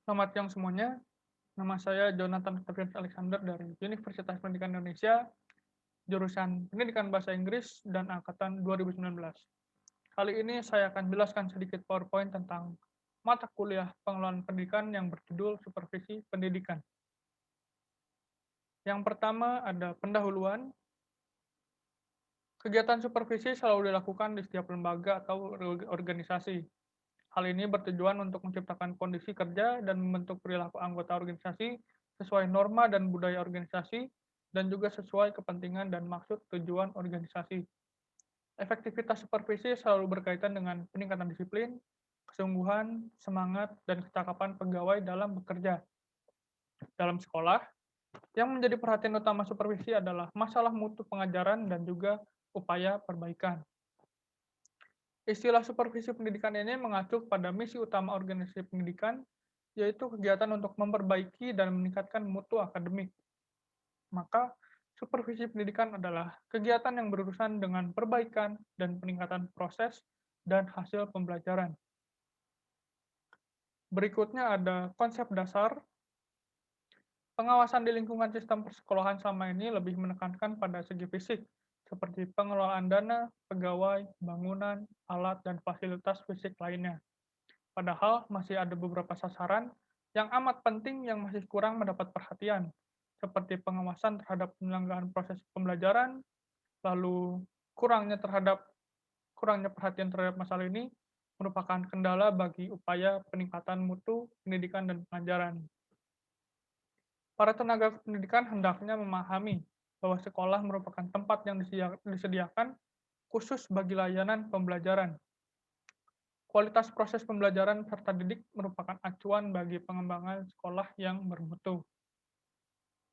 Selamat siang semuanya. Nama saya Jonathan Ferdiansyah Alexander dari Universitas Pendidikan Indonesia, jurusan Pendidikan Bahasa Inggris dan angkatan 2019. Kali ini saya akan jelaskan sedikit PowerPoint tentang mata kuliah pengelolaan pendidikan yang berjudul Supervisi Pendidikan. Yang pertama ada pendahuluan. Kegiatan supervisi selalu dilakukan di setiap lembaga atau organisasi. Hal ini bertujuan untuk menciptakan kondisi kerja dan membentuk perilaku anggota organisasi sesuai norma dan budaya organisasi, dan juga sesuai kepentingan dan maksud tujuan organisasi. Efektivitas supervisi selalu berkaitan dengan peningkatan disiplin, kesungguhan, semangat, dan kecakapan pegawai dalam bekerja. Dalam sekolah, yang menjadi perhatian utama supervisi adalah masalah mutu pengajaran dan juga upaya perbaikan. Istilah supervisi pendidikan ini mengacu pada misi utama organisasi pendidikan, yaitu kegiatan untuk memperbaiki dan meningkatkan mutu akademik. Maka, supervisi pendidikan adalah kegiatan yang berurusan dengan perbaikan dan peningkatan proses dan hasil pembelajaran. Berikutnya ada konsep dasar. Pengawasan di lingkungan sistem persekolahan selama ini lebih menekankan pada segi fisik, seperti pengelolaan dana, pegawai, bangunan, alat, dan fasilitas fisik lainnya. Padahal masih ada beberapa sasaran yang amat penting yang masih kurang mendapat perhatian, seperti pengawasan terhadap penyelenggaraan proses pembelajaran, lalu kurangnya perhatian terhadap masalah ini merupakan kendala bagi upaya peningkatan mutu pendidikan dan pengajaran. Para tenaga pendidikan hendaknya memahami bahwa sekolah merupakan tempat yang disediakan khusus bagi layanan pembelajaran. Kualitas proses pembelajaran serta didik merupakan acuan bagi pengembangan sekolah yang bermutu.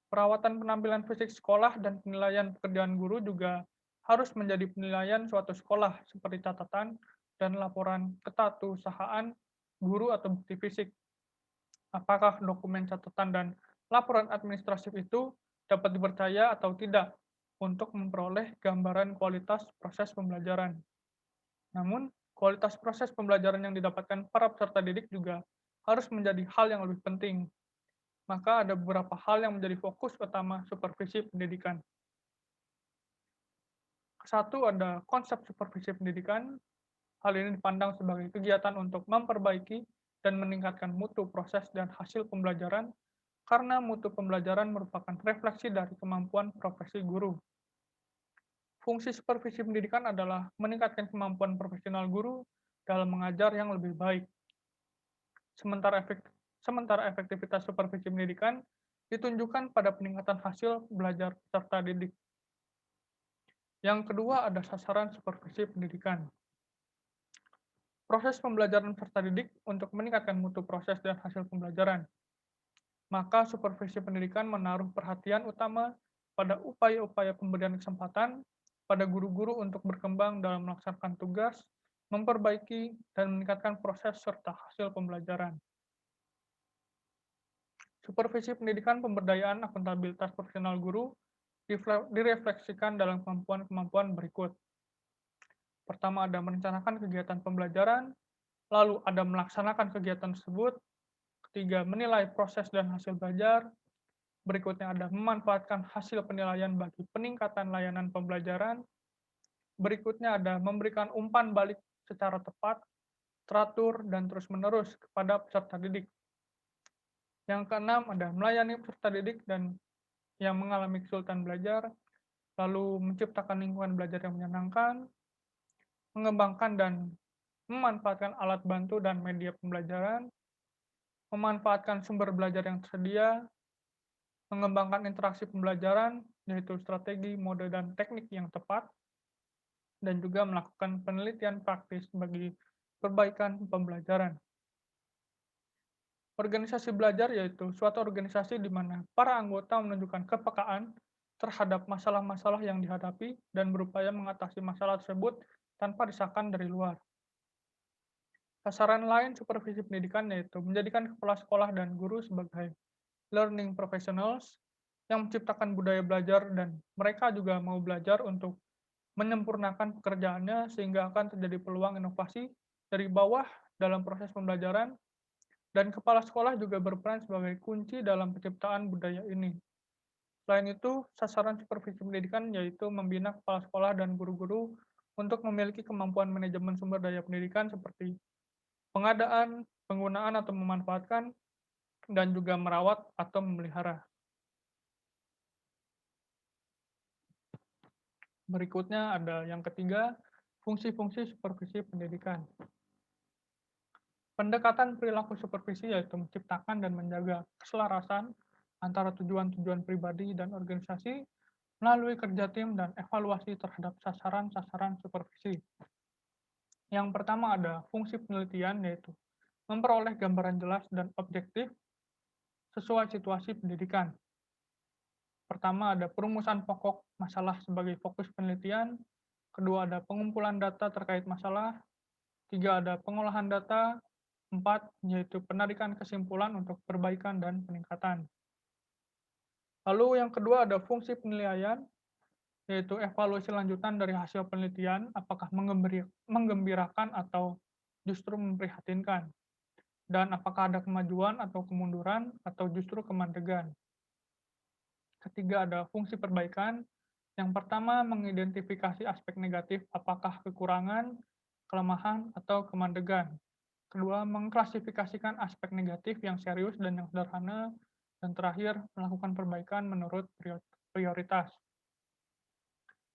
Perawatan penampilan fisik sekolah dan penilaian pekerjaan guru juga harus menjadi penilaian suatu sekolah, seperti catatan dan laporan ketatusahaan guru atau bukti fisik. Apakah dokumen catatan dan laporan administratif itu dapat dipercaya atau tidak untuk memperoleh gambaran kualitas proses pembelajaran. Namun, kualitas proses pembelajaran yang didapatkan para peserta didik juga harus menjadi hal yang lebih penting. Maka ada beberapa hal yang menjadi fokus utama supervisi pendidikan. Satu, ada konsep supervisi pendidikan. Hal ini dipandang sebagai kegiatan untuk memperbaiki dan meningkatkan mutu proses dan hasil pembelajaran, karena mutu pembelajaran merupakan refleksi dari kemampuan profesi guru. Fungsi supervisi pendidikan adalah meningkatkan kemampuan profesional guru dalam mengajar yang lebih baik. Sementara efektivitas supervisi pendidikan ditunjukkan pada peningkatan hasil belajar peserta didik. Yang kedua ada sasaran supervisi pendidikan. Proses pembelajaran peserta didik untuk meningkatkan mutu proses dan hasil pembelajaran. Maka supervisi pendidikan menaruh perhatian utama pada upaya-upaya pemberian kesempatan pada guru-guru untuk berkembang dalam melaksanakan tugas, memperbaiki, dan meningkatkan proses serta hasil pembelajaran. Supervisi pendidikan pemberdayaan akuntabilitas profesional guru direfleksikan dalam kemampuan-kemampuan berikut. Pertama ada merencanakan kegiatan pembelajaran, lalu ada melaksanakan kegiatan tersebut, ketiga menilai proses dan hasil belajar, berikutnya ada memanfaatkan hasil penilaian bagi peningkatan layanan pembelajaran, berikutnya ada memberikan umpan balik secara tepat, teratur, dan terus-menerus kepada peserta didik. Yang keenam ada melayani peserta didik dan yang mengalami kesulitan belajar, lalu menciptakan lingkungan belajar yang menyenangkan, mengembangkan dan memanfaatkan alat bantu dan media pembelajaran, memanfaatkan sumber belajar yang tersedia, mengembangkan interaksi pembelajaran, yaitu strategi, mode, dan teknik yang tepat, dan juga melakukan penelitian praktis bagi perbaikan pembelajaran. Organisasi belajar yaitu suatu organisasi di mana para anggota menunjukkan kepekaan terhadap masalah-masalah yang dihadapi dan berupaya mengatasi masalah tersebut tanpa desakan dari luar. Sasaran lain supervisi pendidikan yaitu menjadikan kepala sekolah dan guru sebagai learning professionals yang menciptakan budaya belajar dan mereka juga mau belajar untuk menyempurnakan pekerjaannya sehingga akan terjadi peluang inovasi dari bawah dalam proses pembelajaran Dan kepala sekolah juga berperan sebagai kunci dalam penciptaan budaya ini. Selain itu, sasaran supervisi pendidikan yaitu membina kepala sekolah dan guru-guru untuk memiliki kemampuan manajemen sumber daya pendidikan seperti pengadaan, penggunaan atau memanfaatkan, dan juga merawat atau memelihara. Berikutnya ada yang ketiga, fungsi-fungsi supervisi pendidikan. Pendekatan perilaku supervisi yaitu menciptakan dan menjaga keselarasan antara tujuan-tujuan pribadi dan organisasi melalui kerja tim dan evaluasi terhadap sasaran-sasaran supervisi. Yang pertama ada fungsi penelitian yaitu memperoleh gambaran jelas dan objektif sesuai situasi pendidikan. Pertama ada perumusan pokok masalah sebagai fokus penelitian, kedua ada pengumpulan data terkait masalah, tiga ada pengolahan data, empat yaitu penarikan kesimpulan untuk perbaikan dan peningkatan. Lalu yang kedua ada fungsi penilaian, yaitu evaluasi lanjutan dari hasil penelitian, apakah menggembirakan atau justru memprihatinkan, dan apakah ada kemajuan atau kemunduran, atau justru kemandegan. Ketiga ada fungsi perbaikan, yang pertama mengidentifikasi aspek negatif, apakah kekurangan, kelemahan, atau kemandegan. Kedua, mengklasifikasikan aspek negatif yang serius dan yang sederhana, dan terakhir, melakukan perbaikan menurut prioritas.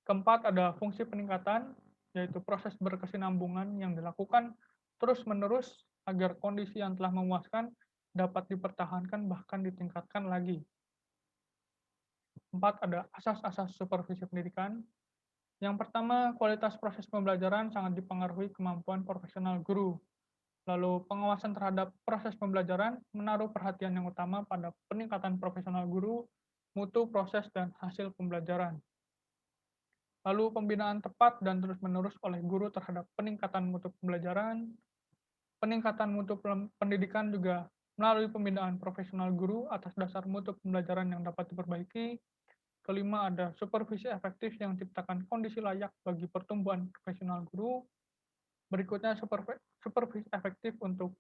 Keempat, ada fungsi peningkatan, yaitu proses berkesinambungan yang dilakukan terus-menerus agar kondisi yang telah memuaskan dapat dipertahankan bahkan ditingkatkan lagi. Empat, ada asas-asas supervisi pendidikan. Yang pertama, kualitas proses pembelajaran sangat dipengaruhi kemampuan profesional guru. Lalu, pengawasan terhadap proses pembelajaran menaruh perhatian yang utama pada peningkatan profesional guru, mutu proses, dan hasil pembelajaran. Lalu pembinaan tepat dan terus-menerus oleh guru terhadap peningkatan mutu pembelajaran, peningkatan mutu pendidikan juga melalui pembinaan profesional guru atas dasar mutu pembelajaran yang dapat diperbaiki. Kelima, ada supervisi efektif yang menciptakan kondisi layak bagi pertumbuhan profesional guru. Berikutnya, supervisi efektif untuk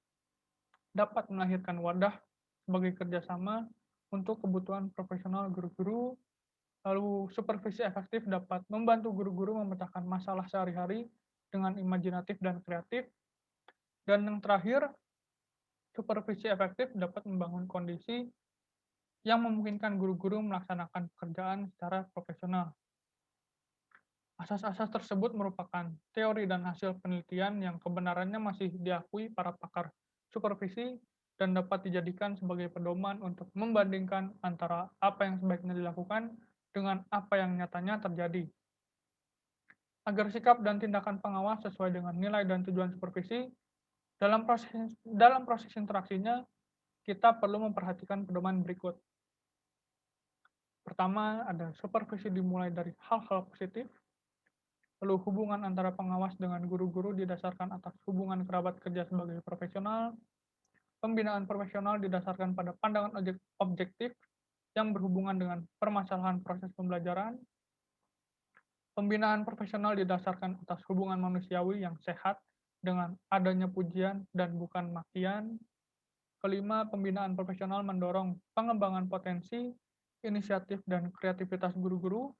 dapat melahirkan wadah sebagai kerjasama untuk kebutuhan profesional guru-guru. Lalu supervisi efektif dapat membantu guru-guru memecahkan masalah sehari-hari dengan imajinatif dan kreatif. Dan yang terakhir, supervisi efektif dapat membangun kondisi yang memungkinkan guru-guru melaksanakan pekerjaan secara profesional. Asas-asas tersebut merupakan teori dan hasil penelitian yang kebenarannya masih diakui para pakar supervisi dan dapat dijadikan sebagai pedoman untuk membandingkan antara apa yang sebaiknya dilakukan dengan apa yang nyatanya terjadi. Agar sikap dan tindakan pengawas sesuai dengan nilai dan tujuan supervisi, dalam proses interaksinya, kita perlu memperhatikan pedoman berikut. Pertama, ada supervisi dimulai dari hal-hal positif, lalu hubungan antara pengawas dengan guru-guru didasarkan atas hubungan kerabat kerja sebagai profesional, pembinaan profesional didasarkan pada pandangan objektif yang berhubungan dengan permasalahan proses pembelajaran, pembinaan profesional didasarkan atas hubungan manusiawi yang sehat dengan adanya pujian dan bukan makian. Kelima, pembinaan profesional mendorong pengembangan potensi, inisiatif, dan kreativitas guru-guru.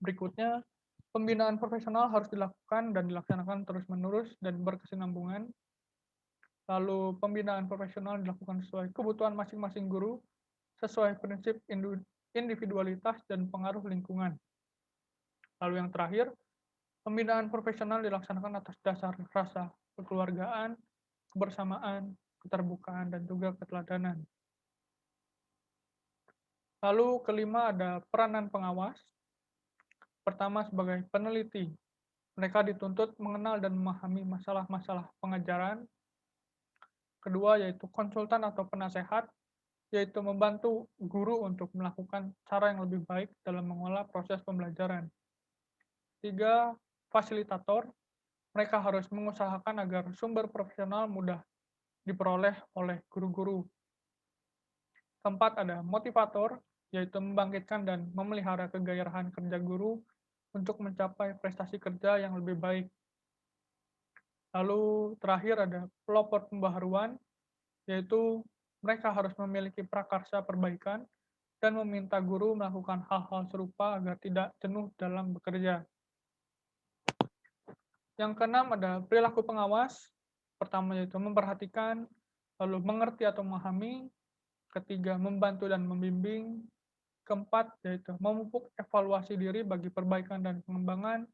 Berikutnya, pembinaan profesional harus dilakukan dan dilaksanakan terus-menerus dan berkesinambungan. Lalu, pembinaan profesional dilakukan sesuai kebutuhan masing-masing guru, sesuai prinsip individualitas dan pengaruh lingkungan. Lalu yang terakhir, pembinaan profesional dilaksanakan atas dasar rasa kekeluargaan, kebersamaan, keterbukaan, dan juga keteladanan. Lalu kelima ada peranan pengawas. Pertama sebagai peneliti, mereka dituntut mengenal dan memahami masalah-masalah pengajaran. Kedua yaitu konsultan atau penasehat, yaitu membantu guru untuk melakukan cara yang lebih baik dalam mengolah proses pembelajaran. Tiga, fasilitator, mereka harus mengusahakan agar sumber profesional mudah diperoleh oleh guru-guru. Keempat, ada motivator, yaitu membangkitkan dan memelihara kegairahan kerja guru untuk mencapai prestasi kerja yang lebih baik. Lalu terakhir ada pelopor pembaharuan, yaitu mereka harus memiliki prakarsa perbaikan dan meminta guru melakukan hal-hal serupa agar tidak jenuh dalam bekerja. Yang keenam ada perilaku pengawas. Pertama yaitu memperhatikan, lalu mengerti atau memahami. Ketiga, membantu dan membimbing. Keempat, yaitu memupuk evaluasi diri bagi perbaikan dan pengembangan.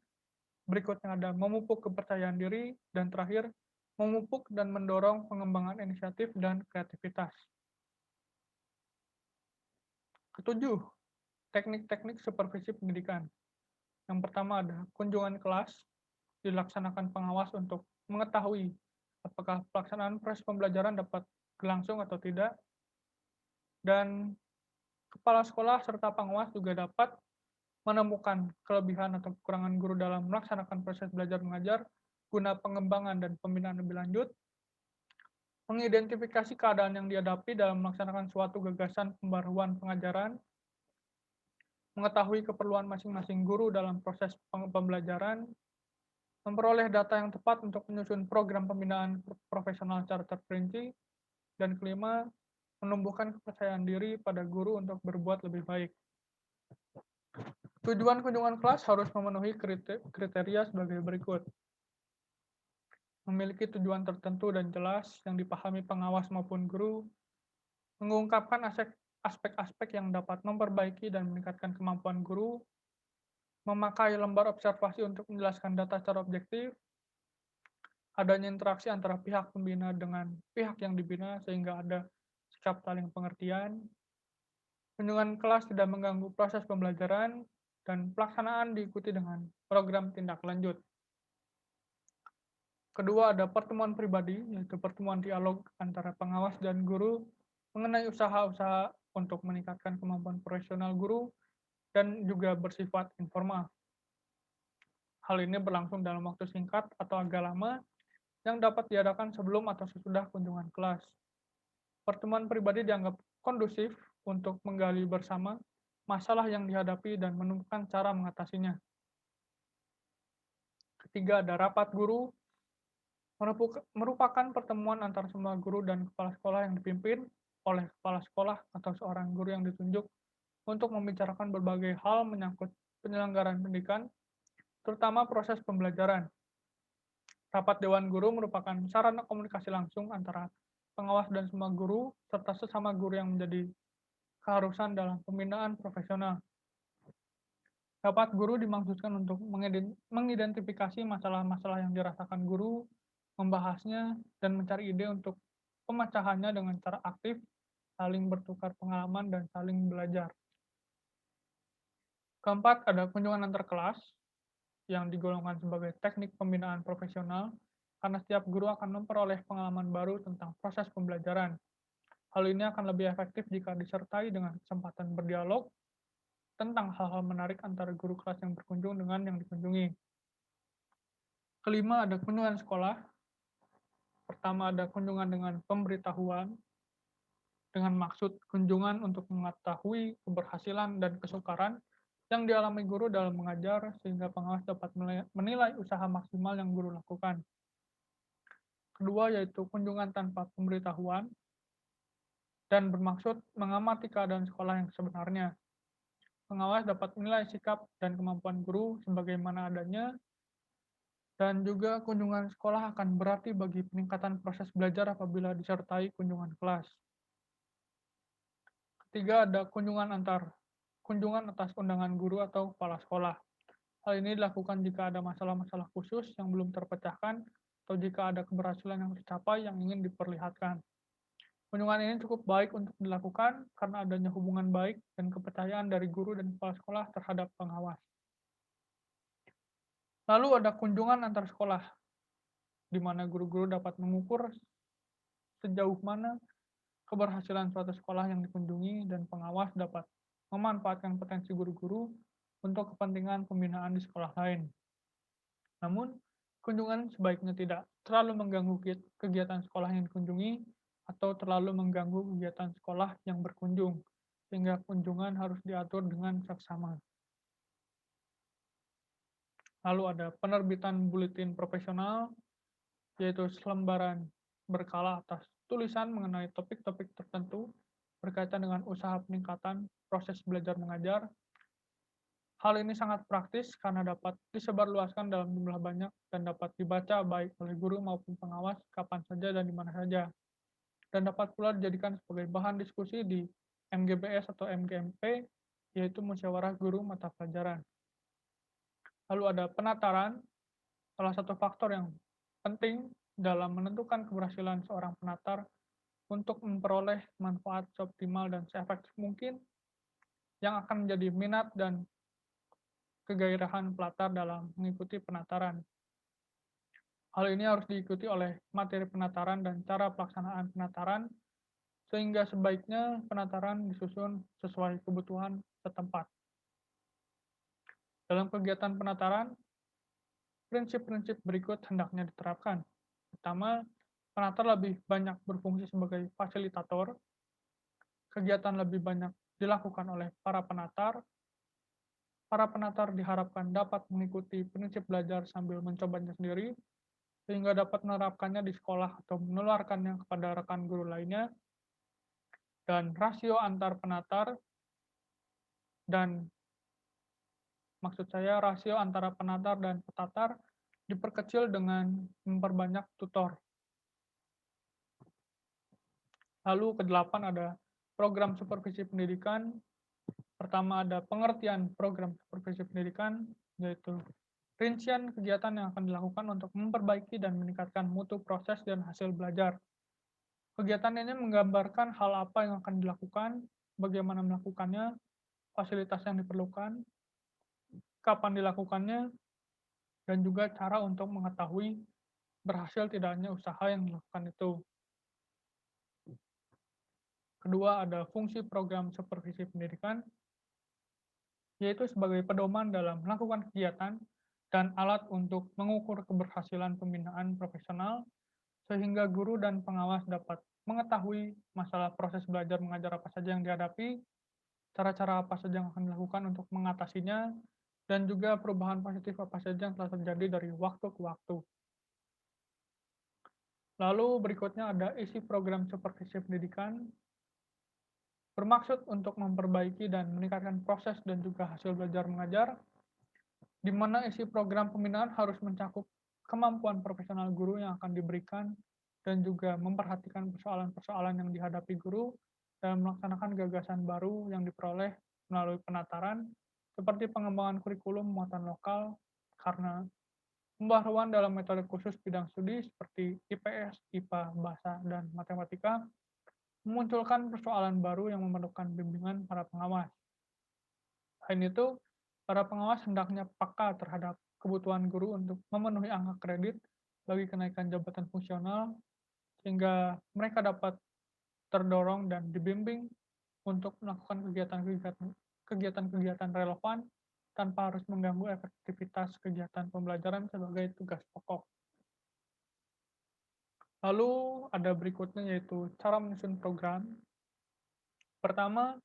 Berikutnya ada memupuk kepercayaan diri. Dan terakhir, memupuk dan mendorong pengembangan inisiatif dan kreativitas. Ketujuh, teknik-teknik supervisi pendidikan. Yang pertama ada kunjungan kelas, dilaksanakan pengawas untuk mengetahui apakah pelaksanaan proses pembelajaran dapat berlangsung atau tidak, dan kepala sekolah serta pengawas juga dapat menemukan kelebihan atau kekurangan guru dalam melaksanakan proses belajar mengajar guna pengembangan dan pembinaan lebih lanjut, mengidentifikasi keadaan yang dihadapi dalam melaksanakan suatu gagasan pembaruan pengajaran, mengetahui keperluan masing-masing guru dalam proses pembelajaran, memperoleh data yang tepat untuk menyusun program pembinaan profesional secara terperinci, dan kelima, menumbuhkan kepercayaan diri pada guru untuk berbuat lebih baik. Tujuan kunjungan kelas harus memenuhi kriteria sebagai berikut. Memiliki tujuan tertentu dan jelas yang dipahami pengawas maupun guru, mengungkapkan aspek-aspek yang dapat memperbaiki dan meningkatkan kemampuan guru, memakai lembar observasi untuk menjelaskan data secara objektif, adanya interaksi antara pihak pembina dengan pihak yang dibina sehingga ada sikap saling pengertian, kunjungan kelas tidak mengganggu proses pembelajaran, dan pelaksanaan diikuti dengan program tindak lanjut. Kedua, ada pertemuan pribadi, yaitu pertemuan dialog antara pengawas dan guru mengenai usaha-usaha untuk meningkatkan kemampuan profesional guru dan juga bersifat informal. Hal ini berlangsung dalam waktu singkat atau agak lama yang dapat diadakan sebelum atau sesudah kunjungan kelas. Pertemuan pribadi dianggap kondusif untuk menggali bersama masalah yang dihadapi dan menemukan cara mengatasinya. Ketiga, ada rapat guru, merupakan pertemuan antara semua guru dan kepala sekolah yang dipimpin oleh kepala sekolah atau seorang guru yang ditunjuk untuk membicarakan berbagai hal menyangkut penyelenggaraan pendidikan, terutama proses pembelajaran. Rapat Dewan Guru merupakan sarana komunikasi langsung antara pengawas dan semua guru, serta sesama guru yang menjadi keharusan dalam pembinaan profesional. Rapat guru dimaksudkan untuk mengidentifikasi masalah-masalah yang dirasakan guru, membahasnya, dan mencari ide untuk pemecahannya dengan cara aktif, saling bertukar pengalaman, dan saling belajar. Keempat, ada kunjungan antar kelas, yang digolongkan sebagai teknik pembinaan profesional, karena setiap guru akan memperoleh pengalaman baru tentang proses pembelajaran. Hal ini akan lebih efektif jika disertai dengan kesempatan berdialog tentang hal-hal menarik antara guru kelas yang berkunjung dengan yang dikunjungi. Kelima, ada kunjungan sekolah. Pertama, ada kunjungan dengan pemberitahuan, dengan maksud kunjungan untuk mengetahui keberhasilan dan kesukaran yang dialami guru dalam mengajar, sehingga pengawas dapat menilai usaha maksimal yang guru lakukan. Kedua, yaitu kunjungan tanpa pemberitahuan, dan bermaksud mengamati keadaan sekolah yang sebenarnya. Pengawas dapat menilai sikap dan kemampuan guru sebagaimana adanya, dan juga kunjungan sekolah akan berarti bagi peningkatan proses belajar apabila disertai kunjungan kelas. Ketiga, ada kunjungan atas undangan guru atau kepala sekolah. Hal ini dilakukan jika ada masalah-masalah khusus yang belum terpecahkan atau jika ada keberhasilan yang tercapai yang ingin diperlihatkan. Kunjungan ini cukup baik untuk dilakukan karena adanya hubungan baik dan kepercayaan dari guru dan kepala sekolah terhadap pengawas. Lalu ada kunjungan antar sekolah, di mana guru-guru dapat mengukur sejauh mana keberhasilan suatu sekolah yang dikunjungi dan pengawas dapat memanfaatkan potensi guru-guru untuk kepentingan pembinaan di sekolah lain. Namun, kunjungan sebaiknya tidak terlalu mengganggu kegiatan sekolah yang dikunjungi atau terlalu mengganggu kegiatan sekolah yang berkunjung, sehingga kunjungan harus diatur dengan seksama. Lalu ada penerbitan buletin profesional, yaitu selembaran berkala atas tulisan mengenai topik-topik tertentu berkaitan dengan usaha peningkatan proses belajar mengajar. Hal ini sangat praktis karena dapat disebarluaskan dalam jumlah banyak dan dapat dibaca baik oleh guru maupun pengawas kapan saja dan di mana saja, dan dapat pula dijadikan sebagai bahan diskusi di MGBS atau MGMP, yaitu musyawarah guru mata pelajaran. Lalu ada penataran, salah satu faktor yang penting dalam menentukan keberhasilan seorang penatar untuk memperoleh manfaat seoptimal dan seefektif mungkin yang akan menjadi minat dan kegairahan pelatar dalam mengikuti penataran. Hal ini harus diikuti oleh materi penataran dan cara pelaksanaan penataran, sehingga sebaiknya penataran disusun sesuai kebutuhan setempat. Dalam kegiatan penataran, prinsip-prinsip berikut hendaknya diterapkan. Pertama, penatar lebih banyak berfungsi sebagai fasilitator, kegiatan lebih banyak dilakukan oleh para penatar diharapkan dapat mengikuti prinsip belajar sambil mencobanya sendiri, sehingga dapat menerapkannya di sekolah atau menularkannya kepada rekan guru lainnya, dan rasio antar penatar dan maksud saya rasio antara penatar dan petatar diperkecil dengan memperbanyak tutor. Lalu kedelapan ada program supervisi pendidikan. Pertama ada pengertian program supervisi pendidikan, yaitu rincian kegiatan yang akan dilakukan untuk memperbaiki dan meningkatkan mutu proses dan hasil belajar. Kegiatan ini menggambarkan hal apa yang akan dilakukan, bagaimana melakukannya, fasilitas yang diperlukan, kapan dilakukannya, dan juga cara untuk mengetahui berhasil tidaknya usaha yang dilakukan itu. Kedua, ada fungsi program supervisi pendidikan, yaitu sebagai pedoman dalam melakukan kegiatan dan alat untuk mengukur keberhasilan pembinaan profesional, sehingga guru dan pengawas dapat mengetahui masalah proses belajar mengajar apa saja yang dihadapi, cara-cara apa saja yang akan dilakukan untuk mengatasinya, dan juga perubahan positif apa saja yang telah terjadi dari waktu ke waktu. Lalu berikutnya ada isi program supervisi pendidikan, bermaksud untuk memperbaiki dan meningkatkan proses dan juga hasil belajar mengajar, di mana isi program pembinaan harus mencakup kemampuan profesional guru yang akan diberikan dan juga memperhatikan persoalan-persoalan yang dihadapi guru dalam melaksanakan gagasan baru yang diperoleh melalui penataran, seperti pengembangan kurikulum muatan lokal, karena pembaharuan dalam metode khusus bidang studi seperti IPS, IPA, bahasa, dan matematika memunculkan persoalan baru yang memerlukan bimbingan para pengawas. Selain itu, para pengawas hendaknya peka terhadap kebutuhan guru untuk memenuhi angka kredit bagi kenaikan jabatan fungsional, sehingga mereka dapat terdorong dan dibimbing untuk melakukan kegiatan-kegiatan relevan tanpa harus mengganggu efektivitas kegiatan pembelajaran sebagai tugas pokok. Lalu ada berikutnya yaitu cara menyusun program. Pertama,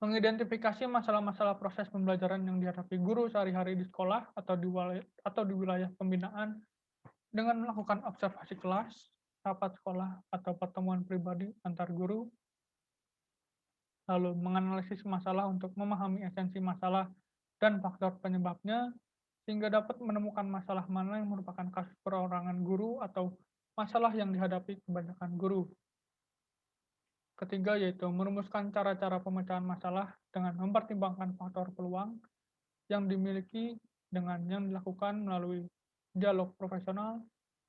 mengidentifikasi masalah-masalah proses pembelajaran yang dihadapi guru sehari-hari di sekolah atau di wilayah pembinaan dengan melakukan observasi kelas, rapat sekolah, atau pertemuan pribadi antar guru, lalu menganalisis masalah untuk memahami esensi masalah dan faktor penyebabnya, sehingga dapat menemukan masalah mana yang merupakan kasus perorangan guru atau masalah yang dihadapi kebanyakan guru. Ketiga yaitu merumuskan cara-cara pemecahan masalah dengan mempertimbangkan faktor peluang yang dimiliki dengan yang dilakukan melalui dialog profesional,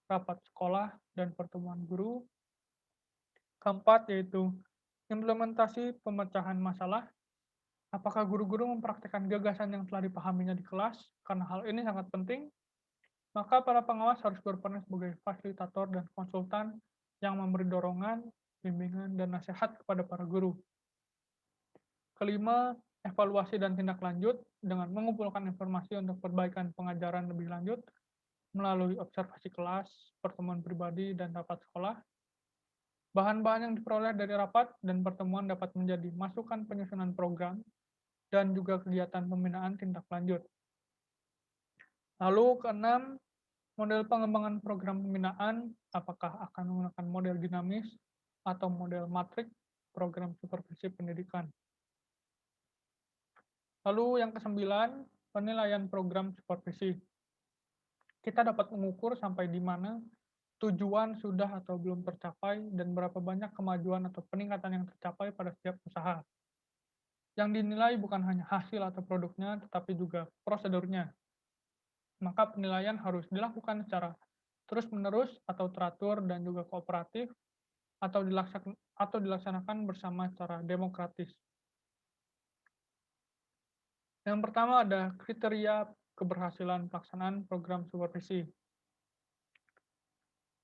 rapat sekolah, dan pertemuan guru. Keempat yaitu implementasi pemecahan masalah. Apakah guru-guru mempraktikkan gagasan yang telah dipahaminya di kelas? Karena hal ini sangat penting, maka para pengawas harus berperan sebagai fasilitator dan konsultan yang memberi dorongan, bimbingan, dan nasihat kepada para guru. Kelima, evaluasi dan tindak lanjut dengan mengumpulkan informasi untuk perbaikan pengajaran lebih lanjut melalui observasi kelas, pertemuan pribadi, dan rapat sekolah. Bahan-bahan yang diperoleh dari rapat dan pertemuan dapat menjadi masukan penyusunan program dan juga kegiatan pembinaan tindak lanjut. Lalu keenam, model pengembangan program pembinaan, apakah akan menggunakan model dinamis atau model matrik program supervisi pendidikan. Lalu yang kesembilan, penilaian program supervisi. Kita dapat mengukur sampai di mana tujuan sudah atau belum tercapai dan berapa banyak kemajuan atau peningkatan yang tercapai pada setiap usaha. Yang dinilai bukan hanya hasil atau produknya, tetapi juga prosedurnya. Maka penilaian harus dilakukan secara terus-menerus atau teratur dan juga kooperatif atau dilaksanakan bersama secara demokratis. Yang pertama ada kriteria keberhasilan pelaksanaan program supervisi.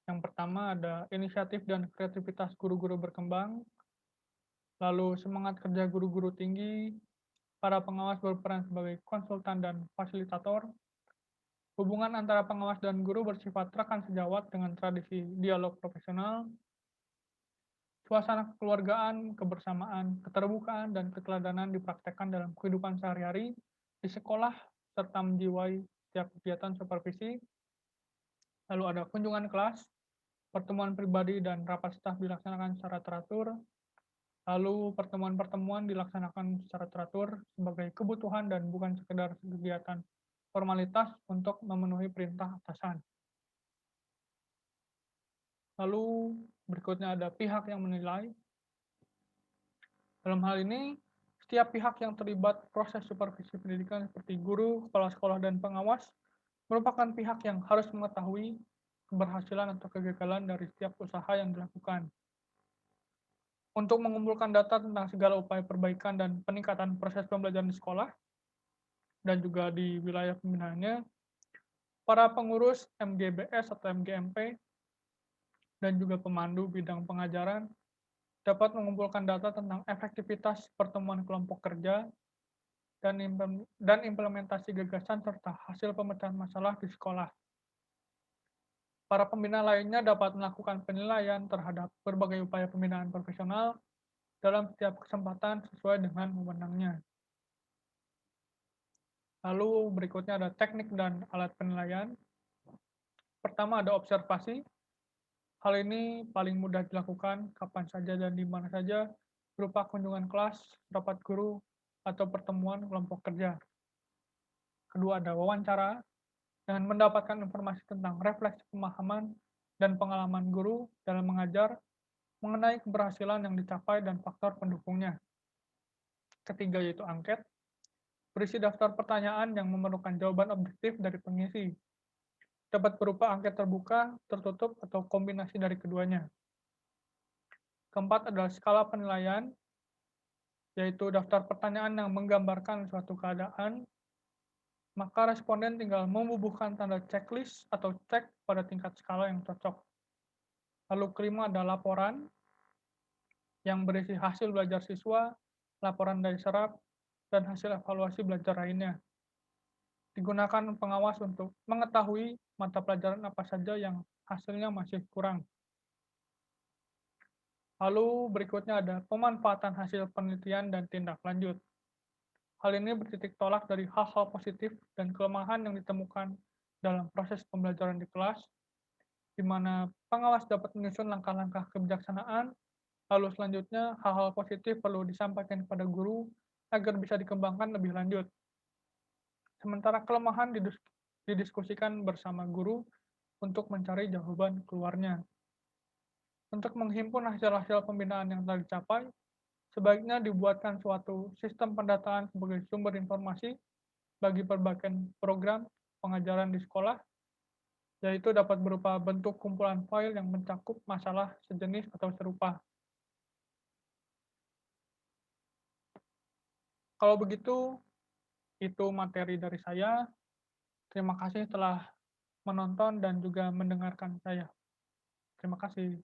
Yang pertama ada inisiatif dan kreativitas guru-guru berkembang, lalu semangat kerja guru-guru tinggi, para pengawas berperan sebagai konsultan dan fasilitator, hubungan antara pengawas dan guru bersifat rekan sejawat dengan tradisi dialog profesional, suasana kekeluargaan, kebersamaan, keterbukaan, dan keteladanan dipraktekkan dalam kehidupan sehari-hari di sekolah serta menjiwai setiap kegiatan supervisi. Lalu ada kunjungan kelas, pertemuan pribadi dan rapat staf dilaksanakan secara teratur. Lalu pertemuan-pertemuan dilaksanakan secara teratur sebagai kebutuhan dan bukan sekedar kegiatan formalitas untuk memenuhi perintah atasan. Lalu berikutnya ada pihak yang menilai. Dalam hal ini, setiap pihak yang terlibat proses supervisi pendidikan seperti guru, kepala sekolah, dan pengawas merupakan pihak yang harus mengetahui keberhasilan atau kegagalan dari setiap usaha yang dilakukan. Untuk mengumpulkan data tentang segala upaya perbaikan dan peningkatan proses pembelajaran di sekolah dan juga di wilayah pembinaannya, para pengurus MGBS atau MGMP dan juga pemandu bidang pengajaran dapat mengumpulkan data tentang efektivitas pertemuan kelompok kerja dan implementasi gagasan serta hasil pemecahan masalah di sekolah. Para pembina lainnya dapat melakukan penilaian terhadap berbagai upaya pembinaan profesional dalam setiap kesempatan sesuai dengan wewenangnya. Lalu berikutnya ada teknik dan alat penilaian. Pertama ada observasi. Hal ini paling mudah dilakukan kapan saja dan di mana saja, berupa kunjungan kelas, rapat guru, atau pertemuan kelompok kerja. Kedua ada wawancara, dengan mendapatkan informasi tentang refleksi pemahaman dan pengalaman guru dalam mengajar mengenai keberhasilan yang dicapai dan faktor pendukungnya. Ketiga yaitu angket, berisi daftar pertanyaan yang memerlukan jawaban objektif dari pengisi. Dapat berupa angket terbuka, tertutup, atau kombinasi dari keduanya. Keempat adalah skala penilaian, yaitu daftar pertanyaan yang menggambarkan suatu keadaan, maka responden tinggal membubuhkan tanda checklist atau cek pada tingkat skala yang cocok. Lalu kelima ada laporan, yang berisi hasil belajar siswa, laporan dari serap, dan hasil evaluasi belajar lainnya. Digunakan pengawas untuk mengetahui mata pelajaran apa saja yang hasilnya masih kurang. Lalu berikutnya ada pemanfaatan hasil penelitian dan tindak lanjut. Hal ini bertitik tolak dari hal-hal positif dan kelemahan yang ditemukan dalam proses pembelajaran di kelas, di mana pengawas dapat menyusun langkah-langkah kebijaksanaan, lalu selanjutnya hal-hal positif perlu disampaikan kepada guru agar bisa dikembangkan lebih lanjut. Sementara kelemahan didiskusikan bersama guru untuk mencari jawaban keluarnya. Untuk menghimpun hasil-hasil pembinaan yang telah dicapai, sebaiknya dibuatkan suatu sistem pendataan sebagai sumber informasi bagi berbagai program pengajaran di sekolah, yaitu dapat berupa bentuk kumpulan file yang mencakup masalah sejenis atau serupa. Kalau begitu, itu materi dari saya. Terima kasih telah menonton dan juga mendengarkan saya. Terima kasih.